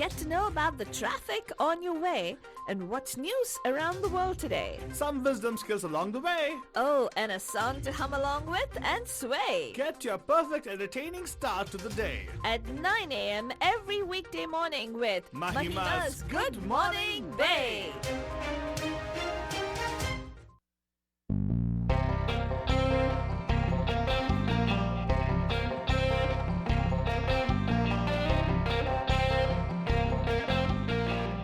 get to know about the traffic on your way and what's news around the world today. Some wisdom skills along the way. Oh, and a song to hum along with and sway. Get your perfect entertaining start to the day. At 9 a.m. every weekday morning with Mahima's Good Morning Bay.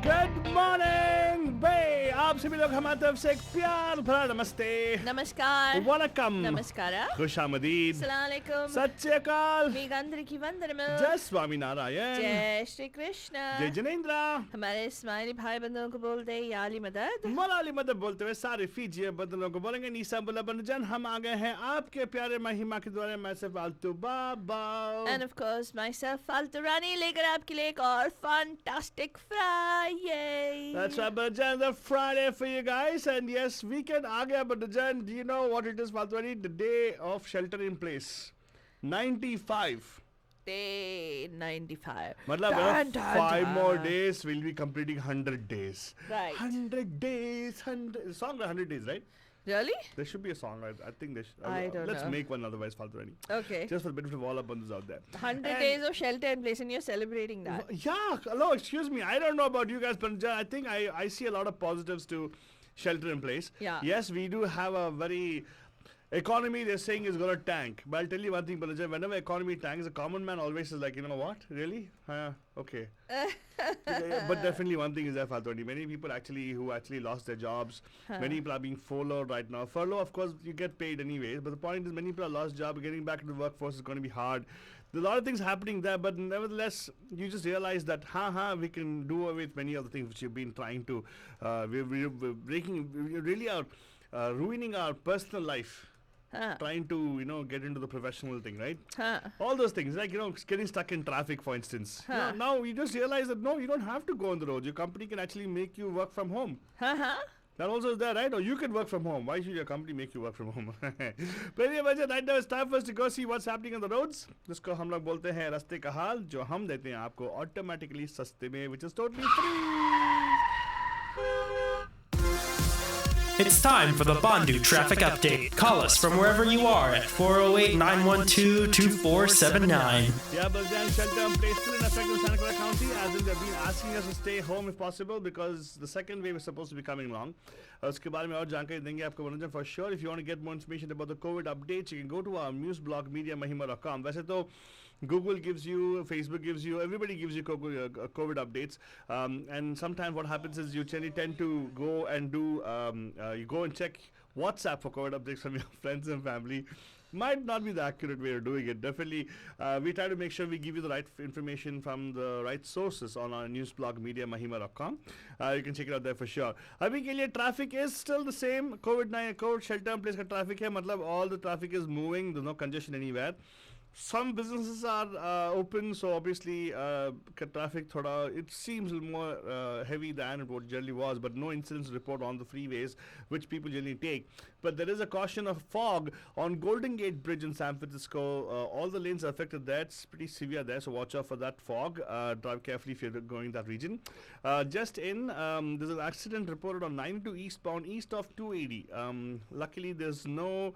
Good morning, Bay. आप सभी लोग हमारी तरफ से एक प्यार भरा नमस्ते, Namaskar. वनकम, Namaskara. खुशामदीद, Assalamualaikum. सत श्री अकाल, Megandraki Vandanamal. जय स्वामी नारायण, जय श्री कृष्ण. जय जिनेंद्र, हमारे स्माइली भाई बंधुओं को बोलते हैं याली मदद. मलाली मदद बोलते हुए सारे फीजी बदलों को बोलेंगे नीसा बुला बनजन. हम आ गए हैं आपके प्यारे महिमा के द्वारा. मैं से फालतू बाबा And of course myself फालतू रानी लेकर आपके लिए एक और fantastic Friday. That's right, Bajan, the Friday for you guys. And yes, weekend aa gaya, but Bajan, do you know what it is, Faltwani? The day of shelter in place. 95. Day 95. Matlab, Dun, dun, 5 dun. more days, we'll be completing 100 days. Right. 100 days, 100. Song 100 days, right? Really? There should be a song. I think there should. I don't let's know. make one otherwise, Faltwani. Okay. Just for the benefit of all our bandhus out there. 100 And- days of shelter in place and you're celebrating that. Yeah, hello, excuse me. I don't know about you guys, but I think I see a lot of positives to shelter in place. Yeah. Yes, we do have a very economy they're saying is going to tank. But I'll tell you one thing, Balaja, whenever economy tanks, the common man always is like, you know what? Really? Okay. But definitely one thing is that Fatwani, many people who actually lost their jobs, many people are being furloughed right now. Furlough, of course, you get paid anyways. But the point is many people are lost job. Getting back to the workforce is going to be hard. There's a lot of things happening there, but nevertheless, you just realize that, we can do away with many of the things which you've been trying to, we're really are ruining our personal life. Trying to, get into the professional thing, right? All those things, like, getting stuck in traffic, for instance. Now you just realize that, no, you don't have to go on the road. Your company can actually make you work from home. That also is there, right? Or you can work from home. Why should your company make you work from home? But anyway, right now it's time for us to go see what's happening on the roads. जिसको हम लोग बोलते हैं रास्ते का हाल, जो हम देते हैं आपको automatically सस्ते में, which is totally free. It's time for the Bandu Traffic Update. Call us from wherever you are at 408-912-2479. Yeah, but then shelter in place still in effect in Santa Clara County, as in they've been asking us to stay home if possible because the second wave is supposed to be coming along. उसके बारे में और जानकारी देंगे आपको मनोरंजन for sure. If you want to get more information about the COVID updates, you can go to our news blog mediamahima.com. वैसे तो Google gives you, Facebook gives you, everybody gives you COVID updates. And sometimes what happens is you tend to go and do, you go and check WhatsApp for COVID updates from your friends and family. Might not be the accurate way of doing it. Definitely, we try to make sure we give you the right information from the right sources on our news blog mediamahima.com. You can check it out there for sure. अभी के लिए traffic is still the same. COVID shelter in place का traffic है. मतलब all the traffic is moving. There's no congestion anywhere. Some businesses are open, so obviously traffic it seems a little more heavy than what generally was, but no incidents report on the freeways which people generally take. But there is a caution of fog on Golden Gate Bridge in San Francisco. All the lanes are affected there. It's pretty severe there, so watch out for that fog. Drive carefully if you're going that region. There's an accident reported on 92 eastbound east of 280. Luckily, there's no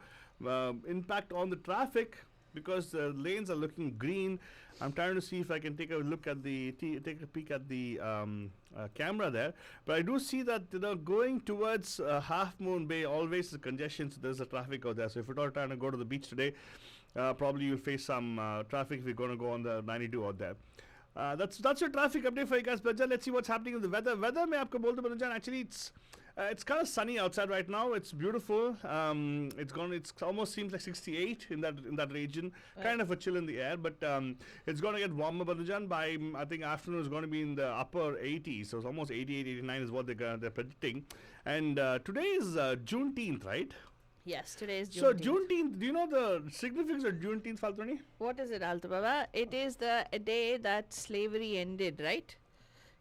impact on the traffic, because the lanes are looking green. I'm trying to see if I can take a look at take a peek at the camera there. But I do see that going towards Half Moon Bay always is congestion, so there's a traffic out there. So if you're not trying to go to the beach today, probably you'll face some traffic if you're going to go on the 92 out there. That's your traffic update for you guys. But let's see what's happening with the weather. Weather, मैं आपको बोलते हैं, actually it's kind of sunny outside right now. It's beautiful. It's almost seems like 68 in that region. Right. Kind of a chill in the air, but it's going to get warmer. Banujan, by I think afternoon is going to be in the upper 80s. So it's almost 88, 89 is what they're predicting. And today is Juneteenth, right? Yes, today is Juneteenth. So Juneteenth, do you know the significance of Juneteenth, Faltoni? What is it, Alto Baba? It is the day that slavery ended, right?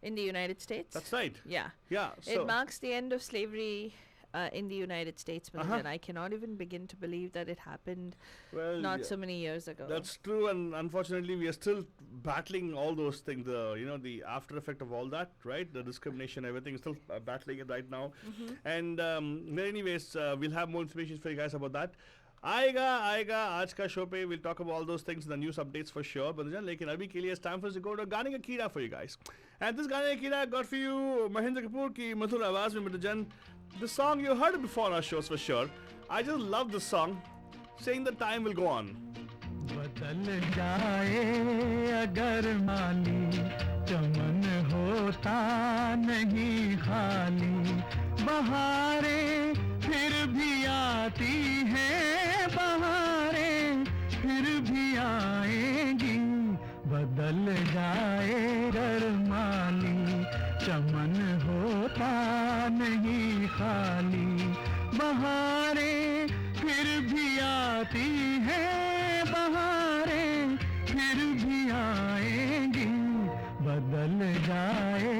In the United States. That's right. Yeah. Yeah. So it marks the end of slavery in the United States, and I cannot even begin to believe that it happened not so many years ago. That's true, and unfortunately, we are still battling all those things. The after effect of all that, right? The discrimination, everything, still battling it right now. And anyways, we'll have more information for you guys about that. आएगा आज का show पे we'll talk about all those things in the news updates for sure, बंदजन. लेकिन अभी के लिए it's time for us to go to गाने का कीड़ा for you guys. And this गाने का कीड़ा got for you Mahendra Kapoor की मधुर आवाज में बंदजन. The song you heard it before on our shows for sure. I just love this song, saying the time will go on. बदल जाए अगर माली चमन होता नहीं खाली बहारें फिर भी आती हैं बहारें फिर भी आएंगी बदल जाए अगर माली चमन होता नहीं खाली बहारें फिर भी आती हैं बहारें फिर भी आएंगी बदल जाए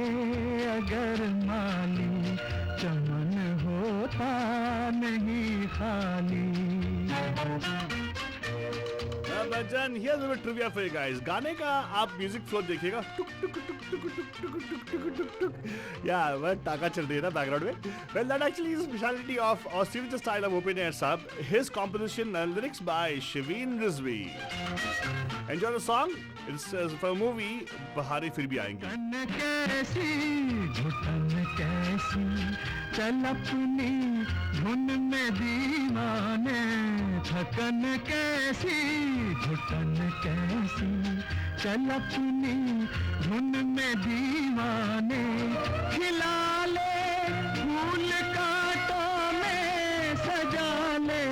अगर माली चमन होता नहीं खाली. बंदजन, here's a bit trivia for you guys. गाने का आप म्यूजिक फ्लो देखिएगा. Yeah, वह टाका चल रही है ना बैकग्राउंड में. Well, that actually is the speciality of our signature style of Open Air Sub. His composition and lyrics by Shiveen Rizvi. Enjoy the song. It's from a movie बहारें फिर भी आएंगे. घुटन कैसी चल अपनी धुन में दीवाने थकन कैसी घुटन कैसी चल अपनी धुन में दीवाने खिला ले फूल कांटों में सजा ले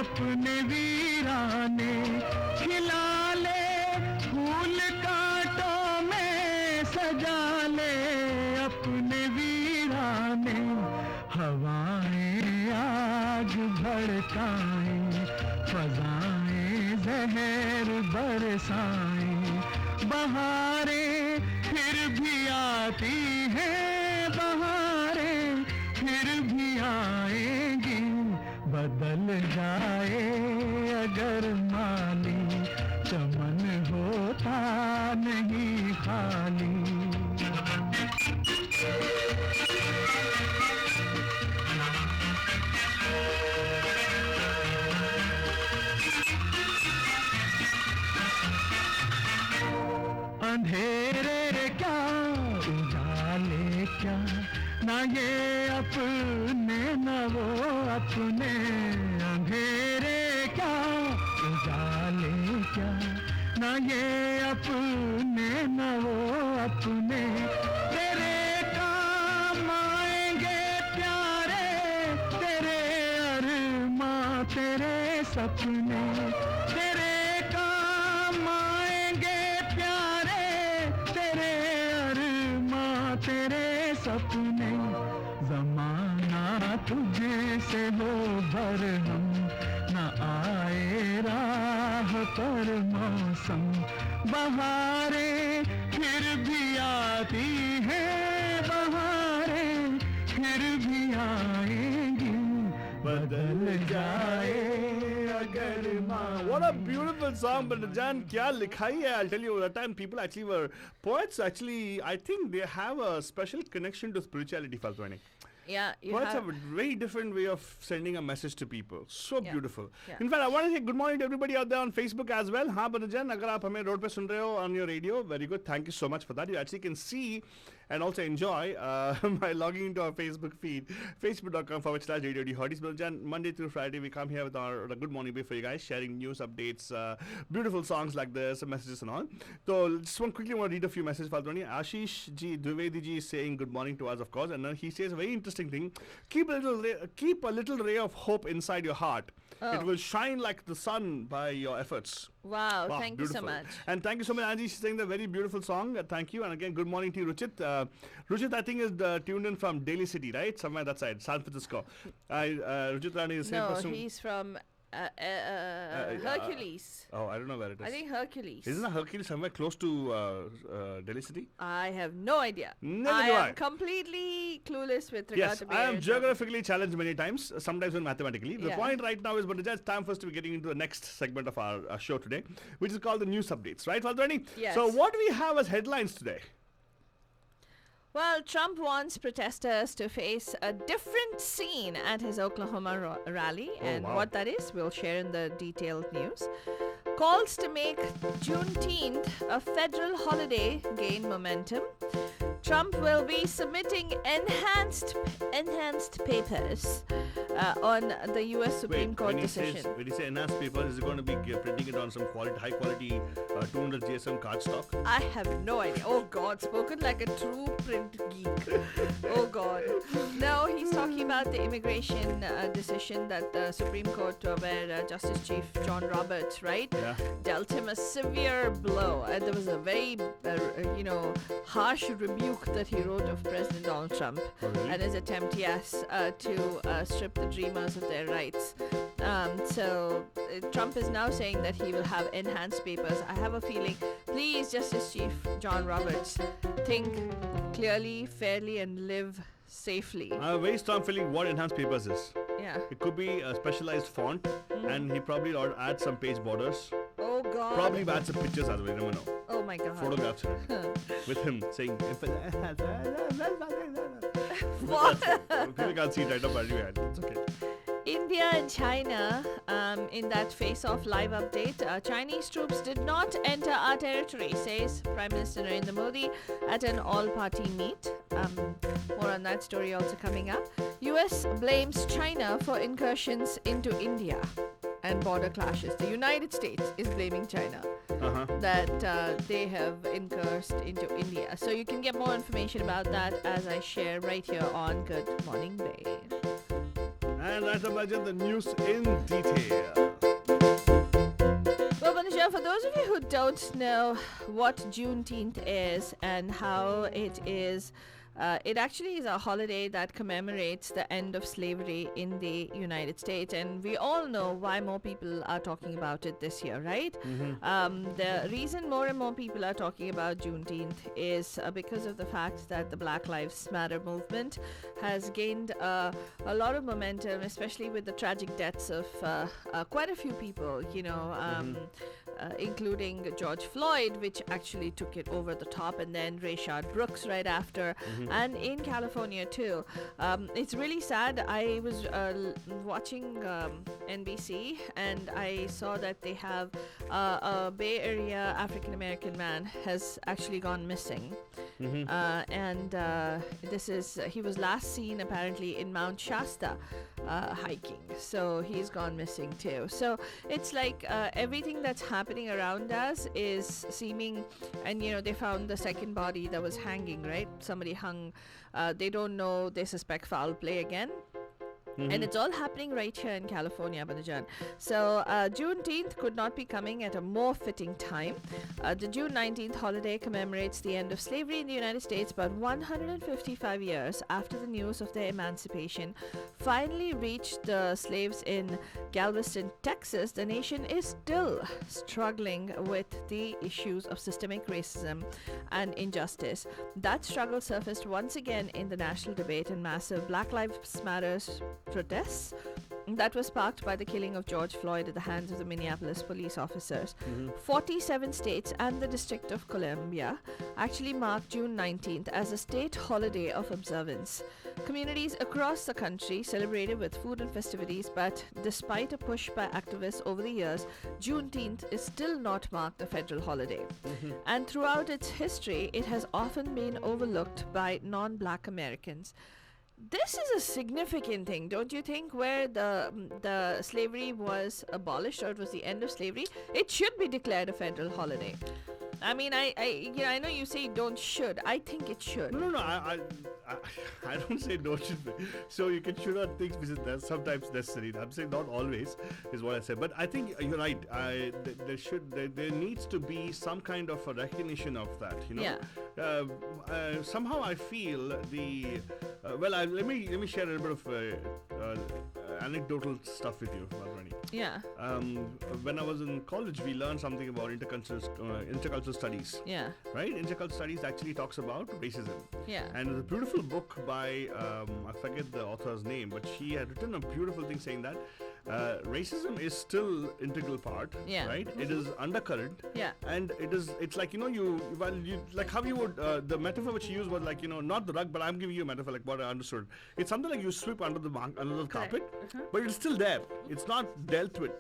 अपने वीराने खिला ले फूल कांटों में सजा ले अपने वीराने हवाएं आग भड़काएं फजाएं जहर बरसाएं बहारें फिर भी आती हैं बहारें फिर भी आएंगी बदल जाए अगर माली चमन होता नहीं खाली. अंधेरे क्या उजाले क्या ना ये अपने न वो अपने अंधेरे क्या उजाले क्या ना ये अपने न वो अपने तेरे काम आएंगे प्यारे तेरे अरमां तेरे सपने तेरे काम आएंगे प्यारे तेरे अरमां तेरे सपने जमाना तुझे से हो बरहम न आए राह पर मौसम बहारें फिर भी आती हैं बहारें फिर भी आएंगी बदल जाए अगर माँ. What a beautiful song, but Jan, kya likhai hai? I'll tell you, at the time people actually were poets. Actually, I think they have a special connection to spirituality. Faltwani. Yeah, Poets have a very different way of sending a message to people. So beautiful. Yeah. In fact, I want to say good morning to everybody out there on Facebook as well. हाँ, but Jan, अगर आप हमें road पे सुन रहे हो on your radio, very good. Thank you so much for that. You actually can see and also enjoy by logging into our Facebook feed, facebook.com/Radio Hotties. But Jan, Monday through Friday, we come here with our Good Morning Bay for you guys, sharing news updates, beautiful songs like this, messages and all. So, just quickly want to read a few messages. Ashish Ji Dwivedi Ji is saying good morning to us, of course, and then he says a very interesting thing. Keep a little ray of hope inside your heart. It will shine like the sun by your efforts. Wow, thank beautiful. you so much. And thank you so much, Angie. She's saying the very beautiful song. Thank you. And again, good morning to you, Ruchit. Ruchit, I think, is tuned in from Daly City, right? Somewhere that side, San Francisco. Ruchit Rani is the same person. No, he's from Hercules. Oh, I don't know where it is. I think Hercules. Isn't Hercules somewhere close to Delhi City? I have no idea. Neither do I. am completely clueless with regard Yes, to I am Beirut. geographically challenged many times, sometimes even mathematically. The Yeah. point right now is, but it's time for us to be getting into the next segment of our show today, which is called the news updates, right, Valdrani? Yes. So what do we have as headlines today? Well, Trump wants protesters to face a different scene at his Oklahoma rally, and wow. what that is, we'll share in the detailed news. Calls to make Juneteenth a federal holiday gain momentum. Trump will be submitting enhanced papers on the U.S. Supreme Court when decision. when you say enhanced papers, is it going to be printing it on some high quality 200 GSM cardstock? I have no idea. Oh God, spoken like a true print geek. Oh God. No, he's talking about the immigration decision that the Supreme Court, where Justice Chief John Roberts, right, Yeah. dealt him a severe blow. And there was a very, harsh rebuke that he wrote of President Donald Trump Oh, really? and his attempt, to strip the dreamers of their rights. Trump is now saying that he will have enhanced papers. I have a feeling, please, Justice Chief John Roberts, think clearly, fairly, and live safely. I have a very strong feeling what enhanced papers is. Yeah. It could be a specialized font, and he probably ought to add some page borders. Oh God. Probably add some pictures as well, you never know. Oh my God. Photographs in it. With him saying, What? people can't see it right now, but anyway, it's okay. India and China, in that face-off live update, Chinese troops did not enter our territory, says Prime Minister Narendra Modi at an all-party meet. More on that story also coming up. US blames China for incursions into India and border clashes. The United States is blaming China that they have incursed into India. So you can get more information about that as I share right here on Good Morning Bay. And let's imagine the news in detail. Well, Manisha, for those of you who don't know what Juneteenth is and how it is, it actually is a holiday that commemorates the end of slavery in the United States, and we all know why more people are talking about it this year, right? The reason more and more people are talking about Juneteenth is because of the fact that the Black Lives Matter movement has gained a lot of momentum, especially with the tragic deaths of quite a few people, including George Floyd, which actually took it over the top, and then Rayshard Brooks right after, and in California too. It's really sad. I was watching NBC, and I saw that they have a Bay Area African American man has actually gone missing. He was last seen apparently in Mount Shasta hiking, so he's gone missing too. So it's like everything that's happening around us is seeming, and they found the second body that was hanging, right? Somebody hung. They don't know, they suspect foul play again. And it's all happening right here in California, Banajan. So Juneteenth could not be coming at a more fitting time. The June 19th holiday commemorates the end of slavery in the United States, but 155 years after the news of their emancipation finally reached the slaves in Galveston, Texas, the nation is still struggling with the issues of systemic racism and injustice. That struggle surfaced once again in the national debate and massive Black Lives Matter protests that was sparked by the killing of George Floyd at the hands of the Minneapolis police officers. 47 states and the District of Columbia actually marked June 19th as a state holiday of observance. Communities across the country celebrated with food and festivities, but despite a push by activists over the years, Juneteenth is still not marked a federal holiday. And throughout its history, it has often been overlooked by non-Black Americans. This is a significant thing, don't you think, where the slavery was abolished, or it was the end of slavery? It should be declared a federal holiday. I mean, I know you say don't should. I think it should. No, I don't say no should be. So you can should on things which is sometimes necessary. I'm saying not always is what I say. But I think you're right. There needs to be some kind of a recognition of that. Yeah. Somehow I feel let me share a little bit of anecdotal stuff with you, Madhurani. Yeah. When I was in college, we learned something about intercultural studies. Yeah. Right? Intercultural studies actually talks about racism. Yeah. And there's a beautiful book by, I forget the author's name, but she had written a beautiful thing saying that racism is still integral part, Yeah. right? It is undercurrent. Yeah. And it's like, you like how you would, the metaphor which you used was like, not the rug, but I'm giving you a metaphor like what I understood. It's something like you sweep under the carpet, but it's still there. It's not dealt with.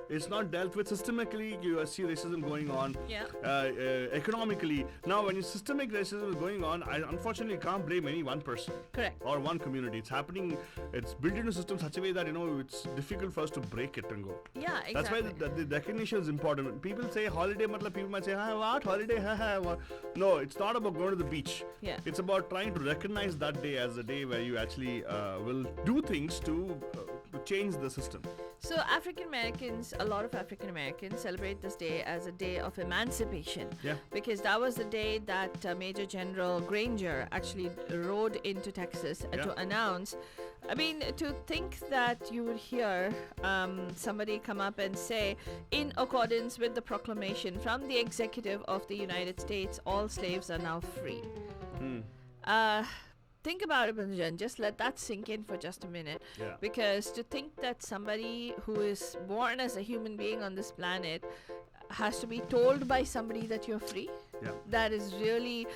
It's not dealt with systemically. You see racism going on. Yeah. Economically. Now, when systemic racism is going on, I unfortunately can't blame any one person. Correct. Or one community. It's happening. It's built into system such a way that it's difficult for us to break it and go. Yeah, exactly. That's why the recognition is important. When people say holiday, people might say, what holiday? What? No, it's not about going to the beach. Yeah. It's about trying to recognize that day as a day where you actually will do things to change the system. So a lot of African Americans celebrate this day as a day of emancipation. Yeah. Because that was the day that Major General Granger actually rode into Texas to announce. I mean, to think that you would hear somebody come up and say, in accordance with the proclamation from the executive of the United States, all slaves are now free. Think about it, Banjan. Just let that sink in for just a minute. Yeah. Because to think that somebody who is born as a human being on this planet has to be told by somebody that you're free, that is really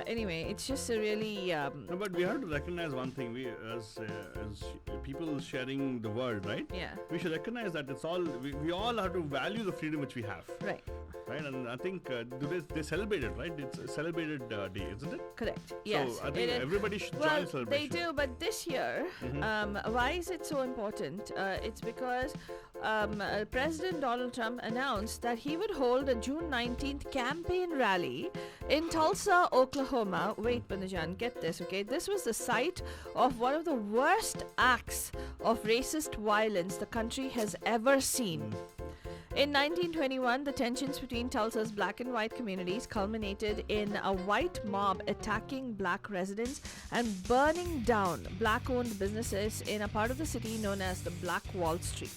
anyway, it's just a really no, but we have to recognize one thing. We as people sharing the world, right? Yeah. We should recognize that it's all we all have to value the freedom which we have. Right. Right, and I think they celebrate it, right? It's a celebrated day, isn't it? Correct. Yes. So I think everybody should join well, the celebration. they do, but this year, why is it so important? It's because President Donald Trump announced that he would hold a June 19th campaign rally in Tulsa, Oklahoma. Wait, Banajan, get this, okay? This was the site of one of the worst acts of racist violence the country has ever seen. In 1921, the tensions between Tulsa's black and white communities culminated in a white mob attacking black residents and burning down black-owned businesses in a part of the city known as the Black Wall Street.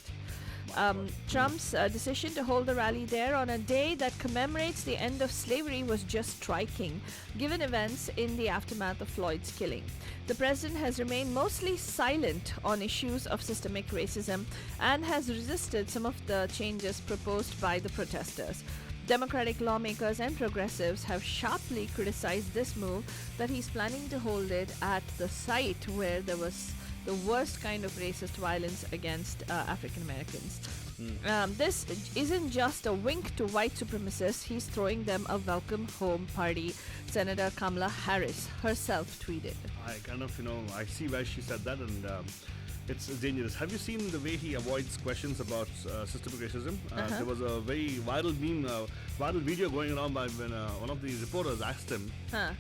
Trump's decision to hold the rally there on a day that commemorates the end of slavery was just striking, given events in the aftermath of Floyd's killing. The president has remained mostly silent on issues of systemic racism and has resisted some of the changes proposed by the protesters. Democratic lawmakers and progressives have sharply criticized this move, that he's planning to hold it at the site where there was the worst kind of racist violence against African Americans. This isn't just a wink to white supremacists, he's throwing them a welcome home party, Senator Kamala Harris herself tweeted. I kind of, I see why she said that, and it's dangerous. Have you seen the way he avoids questions about systemic racism? There was a very viral meme, viral video going around by when one of the reporters asked him,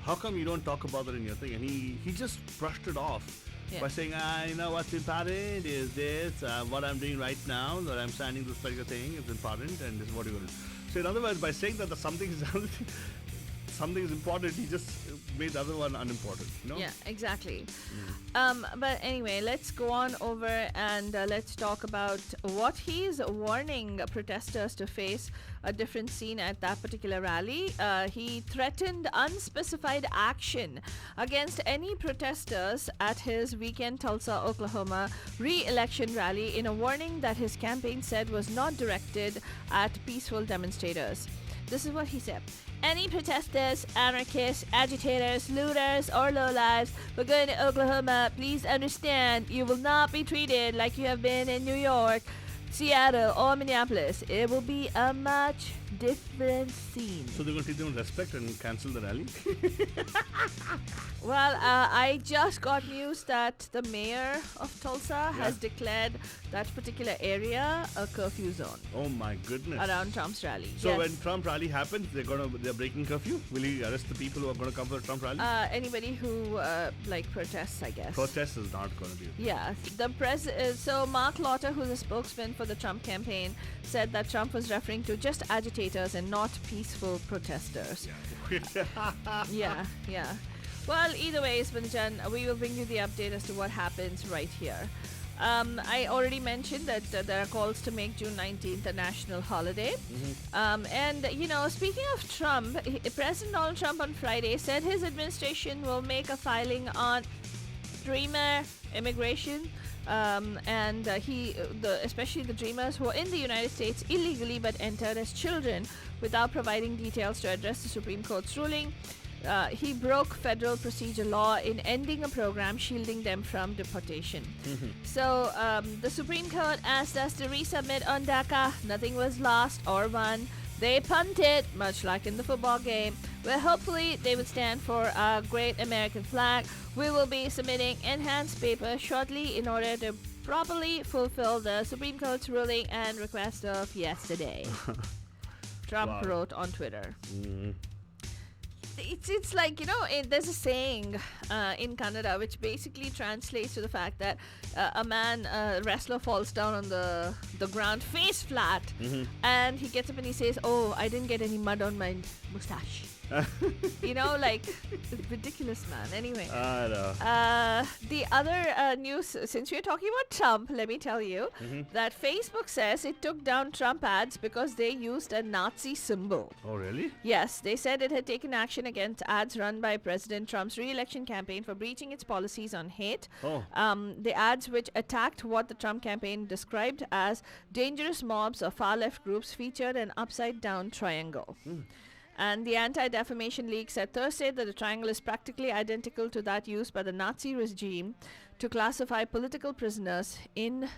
how come you don't talk about it in your thing? And he just brushed it off. By saying, what's important is this, what I'm doing right now, that I'm signing this particular thing is important, and this is what you're going to do. So in other words, by saying that something is important, he just made the other one unimportant, Yeah, exactly. But anyway, let's go on over and let's talk about what he's warning protesters to face a different scene at that particular rally. He threatened unspecified action against any protesters at his weekend Tulsa, Oklahoma re-election rally in a warning that his campaign said was not directed at peaceful demonstrators. This is what he said. Any protesters, anarchists, agitators, looters, or lowlifes who are going to Oklahoma, please understand you will not be treated like you have been in New York, Seattle, or Minneapolis. It will be a much different scene. So they're going to treat them with respect and cancel the rally? Well, I just got news that the mayor of Tulsa has declared that particular area a curfew zone. Oh my goodness. Around Trump's rally. So when Trump rally happens, they're breaking curfew? Will he arrest the people who are going to come for the Trump rally? Anybody who protests, I guess. Protest is not going to be. Yeah. So Mark Lauter, who's a spokesman for the Trump campaign, said that Trump was referring to just agitators and not peaceful protesters. Yeah. Well, either ways, Banjan, we will bring you the update as to what happens right here. I already mentioned that there are calls to make June 19th a national holiday. And, speaking of Trump, President Donald Trump on Friday said his administration will make a filing on Dreamer immigration. Especially the Dreamers who are in the United States illegally but entered as children without providing details to address the Supreme Court's ruling. He broke federal procedure law in ending a program shielding them from deportation. So the Supreme Court asked us to resubmit on DACA. Nothing was lost or won. They punted, much like in the football game, where hopefully they would stand for a great American flag. We will be submitting enhanced paper shortly in order to properly fulfill the Supreme Court's ruling and request of yesterday. Trump wrote on Twitter. It's like, there's a saying in Kannada which basically translates to the fact that a wrestler falls down on the ground face flat, and he gets up and he says, "Oh, I didn't get any mud on my mustache." Ridiculous, man. Anyway, I know. the other news, since we're talking about Trump, let me tell you that Facebook says it took down Trump ads because they used a Nazi symbol. Oh, really? Yes, they said it had taken action against ads run by President Trump's re-election campaign for breaching its policies on hate. The ads, which attacked what the Trump campaign described as dangerous mobs or far-left groups, featured an upside-down triangle. And the Anti-Defamation League said Thursday that the triangle is practically identical to that used by the Nazi regime to classify political prisoners in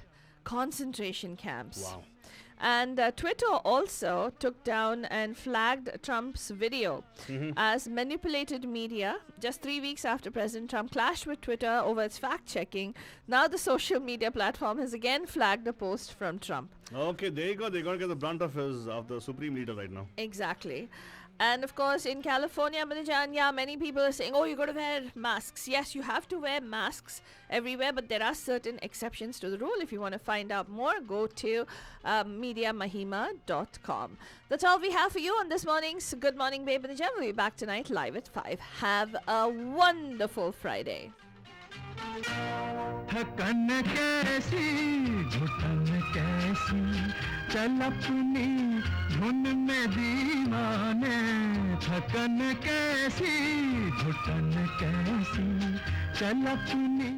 concentration camps. Wow. And Twitter also took down and flagged Trump's video as manipulated media just 3 weeks after President Trump clashed with Twitter over its fact-checking. Now the social media platform has again flagged a post from Trump. Okay, there you go. They're going to get the brunt of the supreme leader right now. Exactly. And of course, in California, Manajan, many people are saying, oh, you got to wear masks. Yes, you have to wear masks everywhere, but there are certain exceptions to the rule. If you want to find out more, go to mediamahima.com. That's all we have for you on this morning's Good Morning Babe Manajan. We'll be back tonight live at 5. Have a wonderful Friday. थकन कैसी घुटन कैसी चल अपनी धुन में दीवाने थकन कैसी घुटन कैसी चल अपनी